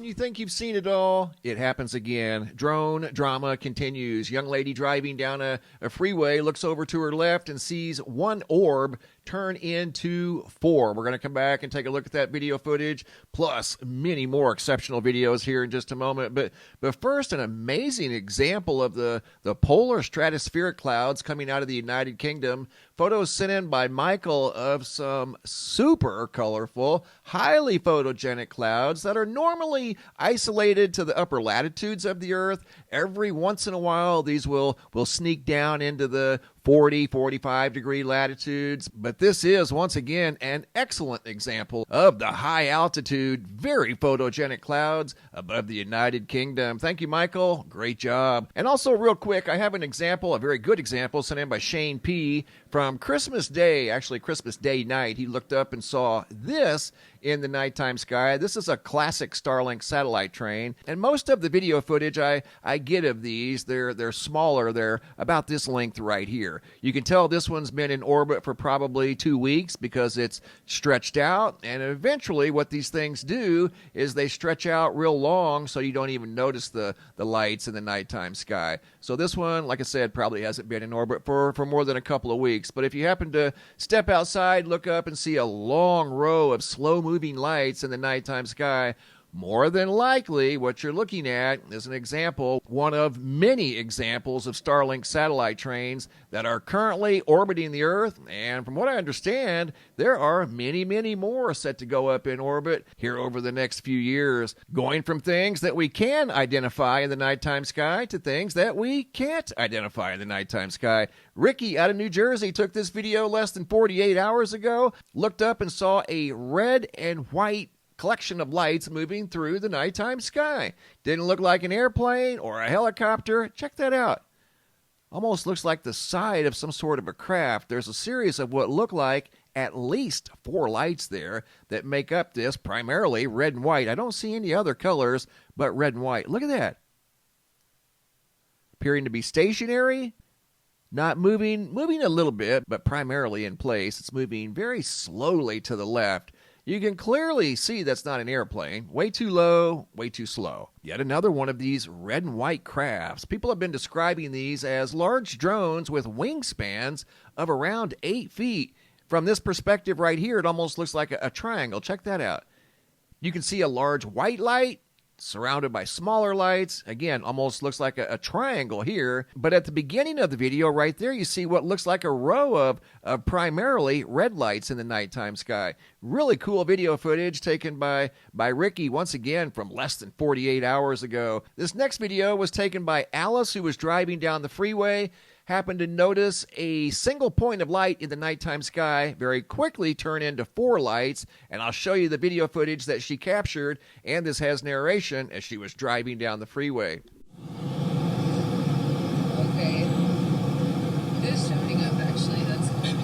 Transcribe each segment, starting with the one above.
you think you've seen it all, it happens again. Drone drama continues. Young lady driving down a freeway looks over to her left and sees one orb turn into 4. We're going to come back and take a look at that video footage, plus many more exceptional videos here in just a moment. But first, an amazing example of the polar stratospheric clouds coming out of the United Kingdom. Photos sent in by Michael of some super colorful, highly photogenic clouds that are normally isolated to the upper latitudes of the Earth. Every once in a while, these will sneak down into the 40, 45 degree latitudes. But this is, once again, an excellent example of the high altitude, very photogenic clouds above the United Kingdom. Thank you, Michael. Great job. And also, real quick, I have an example, a very good example, sent in by Shane P. from Christmas Day, actually Christmas Day night. He looked up and saw this in the nighttime sky. This is a classic Starlink satellite train, and most of the video footage I get of these, they're smaller. They're about this length right here. You can tell this one's been in orbit for probably 2 weeks because it's stretched out, and eventually what these things do is they stretch out real long so you don't even notice the lights in the nighttime sky. So this one, like I said, probably hasn't been in orbit for more than a couple of weeks. But if you happen to step outside, look up and see a long row of slow-moving lights in the nighttime sky, more than likely what you're looking at is an example, one of many examples of Starlink satellite trains that are currently orbiting the Earth. And from what I understand, there are many, many more set to go up in orbit here over the next few years, going from things that we can identify in the nighttime sky to things that we can't identify in the nighttime sky. Ricky out of New Jersey took this video less than 48 hours ago, looked up and saw a red and white collection of lights moving through the nighttime sky. Didn't look like an airplane or a helicopter. Check that out. Almost looks like the side of some sort of a craft. There's a series of what look like at least 4 lights there that make up this, primarily red and white. I don't see any other colors but red and white. Look at that. Appearing to be stationary, not moving a little bit, but primarily in place. It's moving very slowly to the left. You can clearly see that's not an airplane. Way too low, way too slow. Yet another one of these red and white crafts. People have been describing these as large drones with wingspans of around 8 feet. From this perspective right here, it almost looks like a triangle. Check that out. You can see a large white light surrounded by smaller lights. Again, almost looks like a triangle here. But at the beginning of the video right there, you see what looks like a row of primarily red lights in the nighttime sky. Really cool video footage taken by Ricky, once again, from less than 48 hours ago. This next video was taken by Alice, who was driving down the freeway, happened to notice a single point of light in the nighttime sky very quickly turn into 4 lights, and I'll show you the video footage that she captured, and this has narration as she was driving down the freeway. Okay. It is showing up, actually. That's good.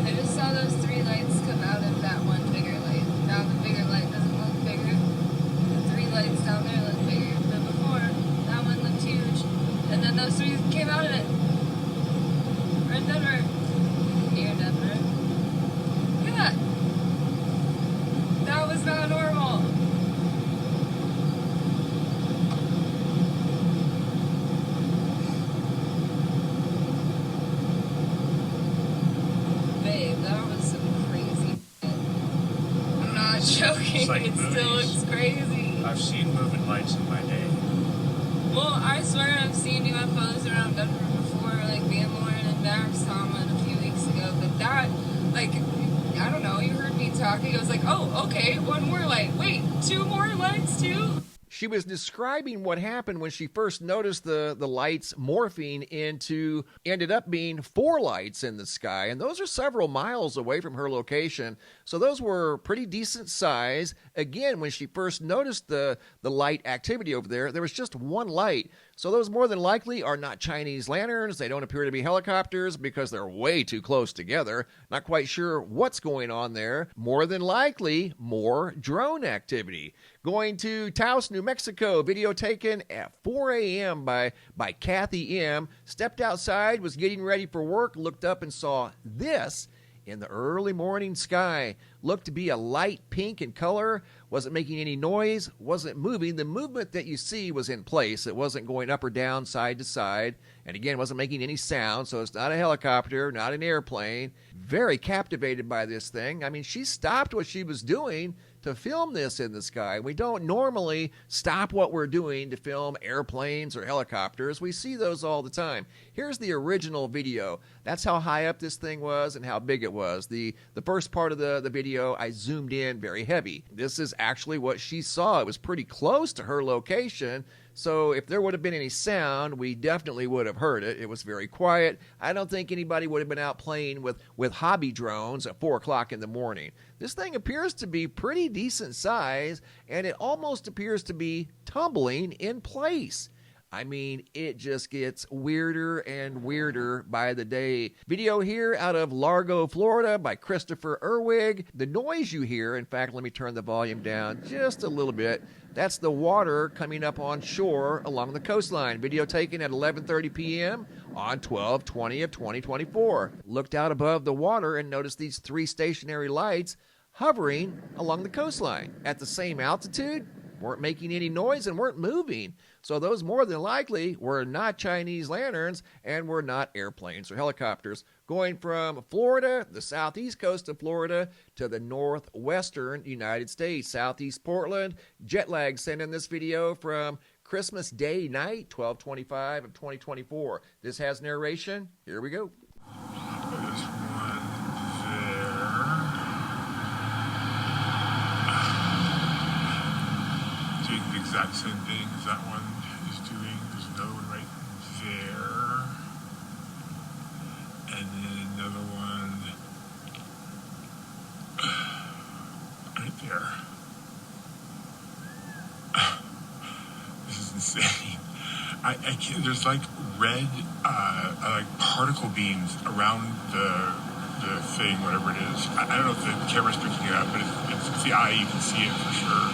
I just saw those 3 lights come out of that one bigger light. Now the bigger light doesn't look bigger. The 3 lights down there look bigger than before. That one looked huge. And then those 3 came out of it. We're in Denver. Near Denver. Look at that. That was not normal. Babe, that was some crazy shit. I'm not joking. Like it movies. Still looks crazy. I've seen moving lights in my day. Well, I swear I've seen UFOs around Denver before, like Van Lauren and Max Tomlin a few weeks ago, but that, like, I don't know, you heard me talking, I was like, oh, okay, 1 more light. Wait, 2 more lights too? She was describing what happened when she first noticed the lights morphing into, ended up being 4 lights in the sky. And those are several miles away from her location. So those were pretty decent size. Again, when she first noticed the light activity over there, there was just 1 light. So those more than likely are not Chinese lanterns. They don't appear to be helicopters because they're way too close together. Not quite sure what's going on there. More than likely, more drone activity. Going to Taos, New Mexico, video taken at 4 a.m. by Kathy M. Stepped outside, was getting ready for work, looked up and saw this in the early morning sky. Looked to be a light pink in color, wasn't making any noise, wasn't moving. The movement that you see was in place. It wasn't going up or down, side to side, and again, wasn't making any sound, so it's not a helicopter, not an airplane. Very captivated by this thing. I mean, she stopped what she was doing to film this in the sky. We don't normally stop what we're doing to film airplanes or helicopters. We see those all the time. Here's the original video. That's how high up this thing was and how big it was. The first part of the video, I zoomed in very heavy. This is actually what she saw. It was pretty close to her location, so if there would have been any sound, we definitely would have heard it. It was very quiet. I don't think anybody would have been out playing with hobby drones at 4 o'clock in the morning. This thing appears to be pretty decent size, and it almost appears to be tumbling in place. I mean, it just gets weirder and weirder by the day. Video here out of Largo, Florida by Christopher Erwig. The noise you hear, in fact, let me turn the volume down just a little bit. That's the water coming up on shore along the coastline. Video taken at 11:30 p.m. on 12/20 of 2024. Looked out above the water and noticed these 3 stationary lights hovering along the coastline at the same altitude, weren't making any noise and weren't moving. So those more than likely were not Chinese lanterns and were not airplanes or helicopters. Going from Florida, the southeast coast of Florida, to the northwestern United States, southeast Portland. Jetlag sent in this video from Christmas Day night, 12/25 of 2024. This has narration. Here we go. There's one there. Doing the exact same thing as that one is doing. There's another one right there. And then another one right there. This is insane. I can't, there's like red like particle beams around the thing, whatever it is. I don't know if the camera's picking it up, but it's the eye, you can see it for sure.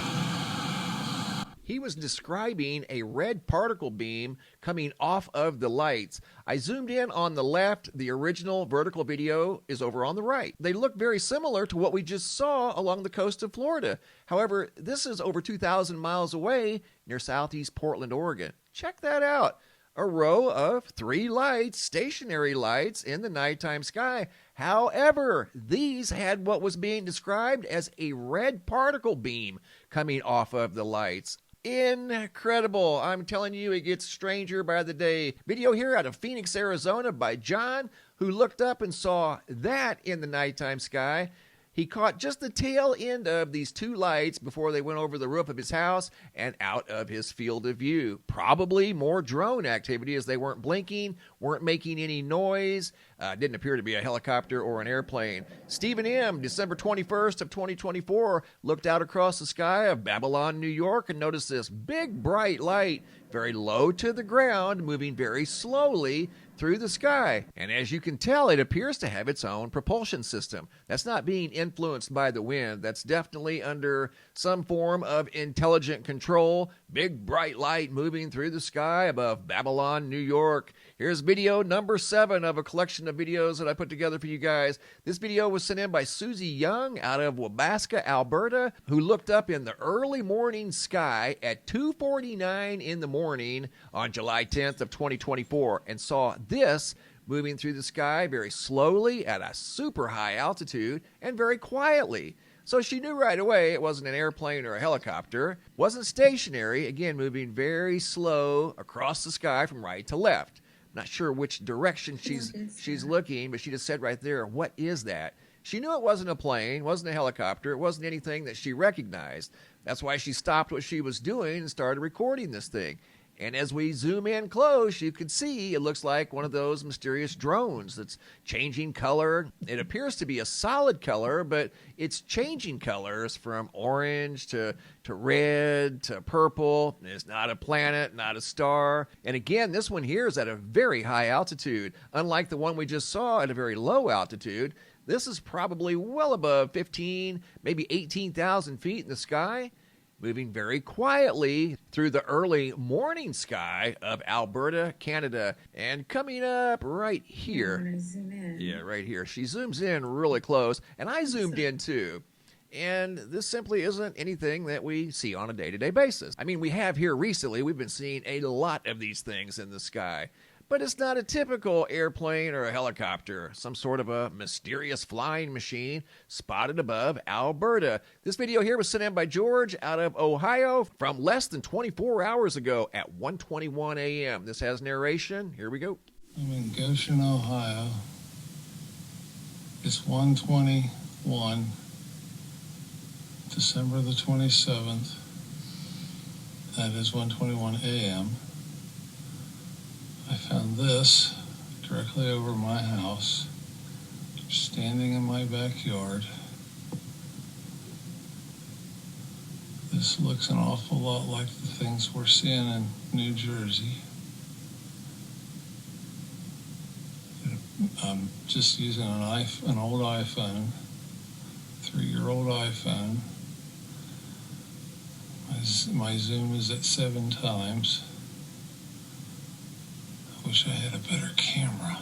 He was describing a red particle beam coming off of the lights. I zoomed in on the left. The original vertical video is over on the right. They look very similar to what we just saw along the coast of Florida. However, this is over 2,000 miles away near southeast Portland, Oregon. Check that out. A row of 3 lights, stationary lights in the nighttime sky. However, these had what was being described as a red particle beam coming off of the lights. Incredible. I'm telling you, it gets stranger by the day. Video here out of Phoenix, Arizona by John, who looked up and saw that in the nighttime sky. He caught just the tail end of these 2 lights before they went over the roof of his house and out of his field of view. Probably more drone activity as they weren't blinking, weren't making any noise. Didn't appear to be a helicopter or an airplane. Stephen M., December 21st of 2024, looked out across the sky of Babylon, New York, and noticed this big bright light very low to the ground, moving very slowly through the sky. And as you can tell, it appears to have its own propulsion system. That's not being influenced by the wind. That's definitely under some form of intelligent control. Big bright light moving through the sky above Babylon, New York. Here's video number 7 of a collection of videos that I put together for you guys. This video was sent in by Susie Young out of Wabasca, Alberta, who looked up in the early morning sky at 2:49 in the morning on July 10th of 2024 and saw this moving through the sky very slowly at a super high altitude and very quietly. So she knew right away it wasn't an airplane or a helicopter, wasn't stationary, again moving very slow across the sky from right to left. Not sure which direction she's looking, but she just said right there, what is that? She knew it wasn't a plane, wasn't a helicopter, it wasn't anything that she recognized. That's why she stopped what she was doing and started recording this thing. And as we zoom in close, you can see it looks like one of those mysterious drones that's changing color. It appears to be a solid color, but it's changing colors from orange to red to purple. It's not a planet, not a star. And again, this one here is at a very high altitude. Unlike the one we just saw at a very low altitude, this is probably well above 15, maybe 18,000 feet in the sky. moving very quietly through the early morning sky of Alberta, Canada. And coming up right here. Zoom in. Yeah, right here. She zooms in really close, and I zoomed in too. And this simply isn't anything that we see on a day-to-day basis. I mean, we have here recently, we've been seeing a lot of these things in the sky. But it's not a typical airplane or a helicopter, some sort of a mysterious flying machine spotted above Alberta. This video here was sent in by George out of Ohio from less than 24 hours ago at 1:21 a.m. This has narration. Here we go. I'm in Goshen, Ohio. It's 1:21, December the 27th. That is 1:21 a.m. I found this directly over my house, standing in my backyard. This looks an awful lot like the things we're seeing in New Jersey. I'm just using an old iPhone, 3-year-old iPhone. My zoom is at 7 times. I wish I had a better camera,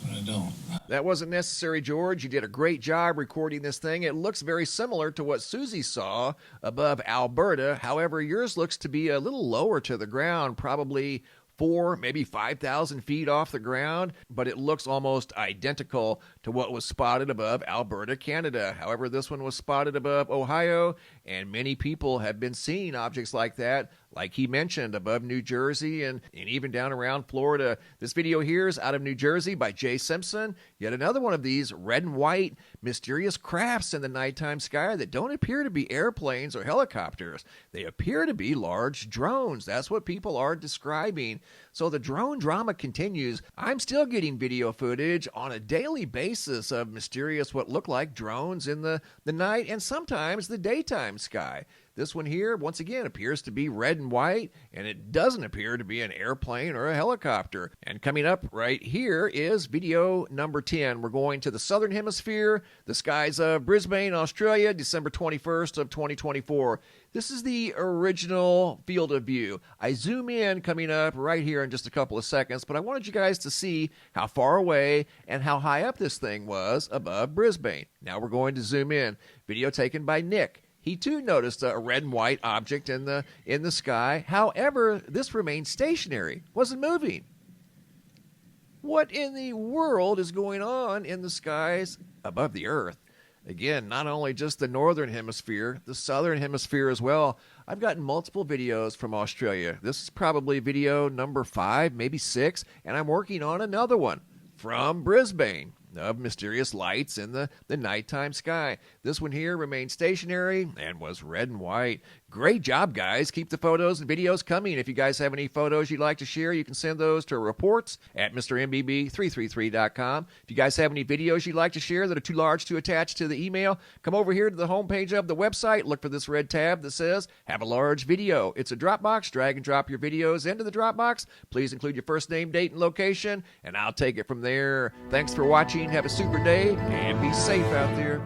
but I don't. That wasn't necessary, George. You did a great job recording this thing. It looks very similar to what Susie saw above Alberta. However, yours looks to be a little lower to the ground, probably 4, maybe 5,000 feet off the ground, but it looks almost identical to what was spotted above Alberta, Canada. However, this one was spotted above Ohio, and many people have been seeing objects like that, like he mentioned, above New Jersey and even down around Florida. This video here is out of New Jersey by Jay Simpson. Yet another one of these red and white mysterious crafts in the nighttime sky that don't appear to be airplanes or helicopters. They appear to be large drones. That's what people are describing. So the drone drama continues. I'm still getting video footage on a daily basis of mysterious what look like drones in the night and sometimes the daytime sky. This one here, once again, appears to be red and white, and it doesn't appear to be an airplane or a helicopter. And coming up right here is video number 10. We're going to the southern hemisphere, the skies of Brisbane, Australia, December 21st of 2024. This is the original field of view. I zoom in coming up right here in just a couple of seconds, but I wanted you guys to see how far away and how high up this thing was above Brisbane. Now we're going to zoom in. Video taken by Nick. He too noticed a red and white object in the sky. However, this remained stationary, wasn't moving. What in the world is going on in the skies above the Earth? Again, not only just the northern hemisphere, the southern hemisphere as well. I've gotten multiple videos from Australia. This is probably video number 5, maybe 6, and I'm working on another one from Brisbane of mysterious lights in the nighttime sky. This one here remained stationary and was red and white. Great job, guys. Keep the photos and videos coming. If you guys have any photos you'd like to share, you can send those to reports at MrMBB333.com. If you guys have any videos you'd like to share that are too large to attach to the email, come over here to the homepage of the website. Look for this red tab that says, Have a Large Video. It's a Dropbox. Drag and drop your videos into the Dropbox. Please include your first name, date, and location, and I'll take it from there. Thanks for watching. Have a super day, and be safe out there.